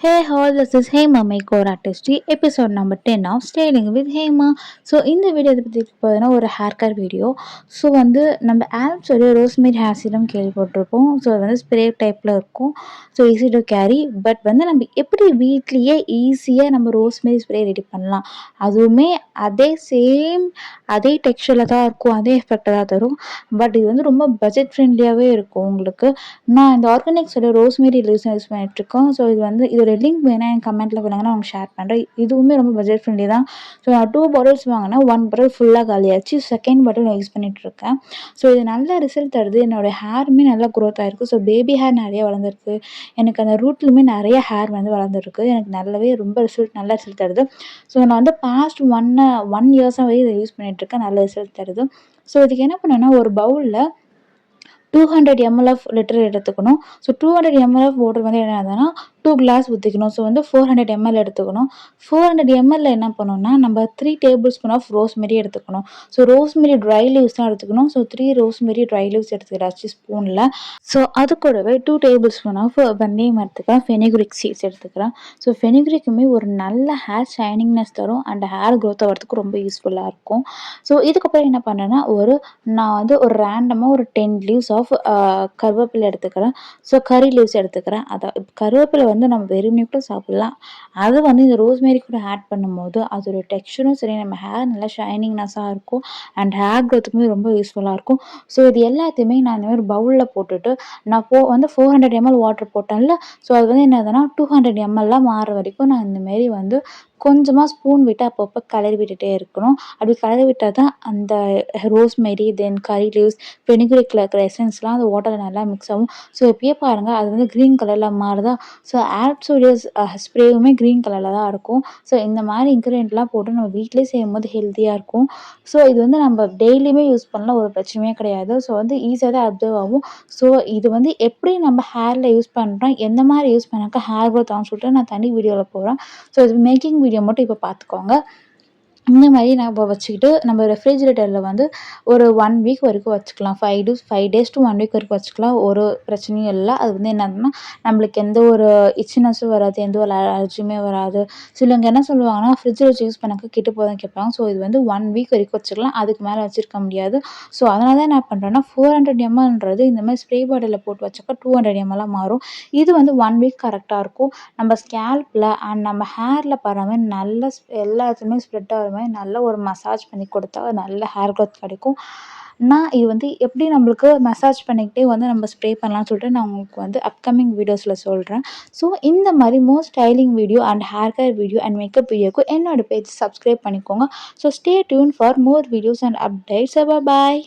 Hey all, this is Hema Makeover Artistry, episode number 10 of Styling with Hema. So இந்த video எதை பற்றி போகுதுன்னா ஒரு ஹேர் கேர் வீடியோ. ஸோ நம்ம Alps ஒரு ரோஸ்மேரி ஹேர் சீரம் கேள்விப்பட்டிருப்போம். ஸோ அது ஸ்ப்ரே டைப்பில் இருக்கும். So easy to carry. But நம்ம எப்படி வீட்லேயே ஈஸியாக நம்ம ரோஸ்மேரி ஸ்ப்ரே ரெடி பண்ணலாம், அதுவுமே அதே டெக்ஸ்சரில் தான் இருக்கும், அதே எஃபெக்டை தான் தரும். பட் இது ரொம்ப பட்ஜெட் ஃப்ரெண்ட்லியாகவே இருக்கும் உங்களுக்கு. நான் இந்த ஆர்கானிக்ஸோட ரோஸ்மேரி யூஸ் பண்ணிட்டுருக்கோம். ஸோ இதோட லிங்க் வேணா என் கமெண்ட்டில் போனாங்கன்னா அவங்க ஷேர் பண்ணுறேன். இதுவுமே ரொம்ப பட்ஜெட் ஃப்ரெண்ட்லி தான். ஸோ நான் 2 பாட்டில்ஸ் வாங்கினா 1 பாட்டில் ஃபுல்லாக காலியாச்சு. செகண்ட் பாட்டில் நான் யூஸ் பண்ணிகிட்ருக்கேன். ஸோ இது நல்ல ரிசல்ட் தருது. என்னோடய ஹேருமே நல்லா க்ரோத் ஆகிருக்கு. ஸோ பேபி ஹேர் நிறைய வளர்ந்துருக்கு. எனக்கு அந்த ரூட்லையுமே நிறைய ஹேர் வளர்ந்துருக்கு. எனக்கு ரொம்ப நல்ல ரிசல்ட் தருது. ஸோ நான் பாஸ்ட் 1 இயர்ஸாகவே இதை யூஸ் பண்ணிகிட்ருக்கேன். நல்ல ரிசல்ட் தருது. ஸோ இதுக்கு என்ன பண்ணேன்னா, ஒரு பவுலில் 200 ml ஆஃப் லிட்டர் எடுத்துக்கணும். ஸோ 200 ml ஆஃப் வாட்டர் என்னதுன்னா 2 கிளாஸ் ஊற்றிக்கணும். ஸோ 400 ml எடுத்துக்கணும். 400 ml என்ன பண்ணணும்னா, நம்ம 3 டேபிள் ஸ்பூன் ஆஃப் ரோஸ்மெரி எடுத்துக்கணும். ஸோ ரோஸ்மெரி ட்ரை லீவ்ஸ் தான் எடுத்துக்கணும். ஸோ 3 ரோஸ்மெரி ட்ரை லீவ்ஸ் எடுத்துக்கிறாச்சு ஸ்பூனில். ஸோ அது கூடவே 2 டேபிள் ஸ்பூன் ஆஃப் வெந்தயம் எடுத்துக்கிறேன். ஃபெனிக்ரிக் சீட்ஸ் எடுத்துக்கிறேன். ஸோ ஃபெனிக்ரிக்குமே ஒரு நல்ல ஹேர் ஷைனிங்னஸ் தரும் அண்ட் ஹேர் க்ரோத் ஆகிறதுக்கு ரொம்ப யூஸ்ஃபுல்லாக இருக்கும். ஸோ இதுக்கப்புறம் என்ன பண்ணேன்னா, நான் ஒரு ரேண்டமாக ஒரு 10 லீவ்ஸ் ஆஃப் கருவேப்பிலை எடுத்துக்கிறேன். ஸோ கறி லீவ்ஸ் எடுத்துக்கிறேன். அதான் கருவேப்பிலை நம்ம வெறுமனே கூட சாப்பிட்லாம். அது இந்த ரோஸ்மேரி கூட ஆட் பண்ணும்போது அதோட டெக்ஸ்சரும் சரி, நம்ம ஹேர் நல்லா ஷைனிங்னஸாக இருக்கும் அண்ட் ஹேர் க்ரோத்துக்குமே ரொம்ப யூஸ்ஃபுல்லாக இருக்கும். ஸோ இது எல்லாத்தையுமே நான் இந்த மாதிரி பவுலில் போட்டுட்டு நான் 400 ml வாட்டர் போட்டேன்ல. ஸோ அது என்னதுன்னா 200 ml மாறுற வரைக்கும் நான் இந்தமாரி கொஞ்சமாக ஸ்பூன் விட்டு அப்பப்போ கலரி விட்டுட்டே இருக்கணும். அப்படி கலரி விட்டால் தான் அந்த ரோஸ்மெரி, தென் கறி லீவ்ஸ், ஃபெனிக்ரிக்கில் இருக்கிற எசன்ஸ்லாம் அந்த வாட்டரில் நல்லா மிக்ஸ் ஆகும். ஸோ இப்பயே பாருங்கள், அது க்ரீன் கலரில் மாறுதா. ஸோ ஆப்ஸோடைய ஸ்ப்ரேவுமே க்ரீன் கலரில் தான் இருக்கும். ஸோ இந்த மாதிரி இன்க்ரீடியன்ட்லாம் போட்டு நம்ம வீட்டிலே செய்யும்போது ஹெல்த்தியாக இருக்கும். ஸோ இது நம்ம டெய்லியுமே யூஸ் பண்ணலாம், ஒரு பிரச்சனையே கிடையாது. ஸோ ஈஸியாக தான் அப்சர்வ் ஆகும். ஸோ இது எப்படி நம்ம ஹேரில் யூஸ் பண்ணுறோம், எந்த மாதிரி யூஸ் பண்ணாக்கா ஹேர் க்ரோத் ஆகும்னு சொல்லிட்டு நான் தனி வீடியோவில் போகிறேன். ஸோ இது மேக்கிங் வீடியோ மட்டும் இப்போ பார்த்துக்கோங்க. இந்த மாதிரி நம்ம வச்சுக்கிட்டு நம்ம ரெஃப்ரிஜிரேட்டரில் ஒரு 1 வீக் வரைக்கும் வச்சுக்கலாம். 5 டேஸ் to 1 வீக் வரைக்கும் வச்சுக்கலாம். ஒரு பிரச்சனையும் இல்லை. அது என்னதுன்னா, நம்மளுக்கு எந்த ஒரு இச்சினஸும் வராது, எந்த ஒரு அலர்ஜியுமே வராது. சிலவங்க என்ன சொல்லுவாங்கன்னா, ஃப்ரிட்ஜில் வச்சு யூஸ் பண்ணாக்க கெட்டு போகுதுன்னு கேட்பாங்க. ஸோ இது 1 வீக் வரைக்கும் வச்சுக்கலாம். அதுக்கு மேலே வச்சுருக்க முடியாது. ஸோ அதனால தான் என்ன பண்ணுறேன்னா, 400 mlன்றது இந்த மாதிரி ஸ்ப்ரே பாட்டிலில் போட்டு வச்சாக்கா 200 ml மாறும். இது 1 வீக் கரெக்டாக இருக்கும். நம்ம ஸ்கேல்பில் அண்ட் நம்ம ஹேரில் பராமல் நல்ல எல்லாத்துலேயுமே ஸ்ப்ரெட் ஆகிற மாதிரி நல்ல ஒரு மசாஜ் பண்ணி கொடுத்தா நல்ல ஹேர் க்ரோத் கிடைக்கும். நான் இது எப்படி நம்மளுக்கு மசாஜ் பண்ணிக்கிட்டே நம்ம ஸ்ப்ரே பண்ணலாம்னு சொல்லிட்டு நான் உங்களுக்கு அப்கமிங் வீடியோஸில் சொல்கிறேன். ஸோ இந்த மாதிரி more styling video and hair care video and makeup வீடியோக்கு என்னோட பேஜ் சப்ஸ்கிரைப் பண்ணிக்கோங்க. So stay tuned for more videos and updates. Bye.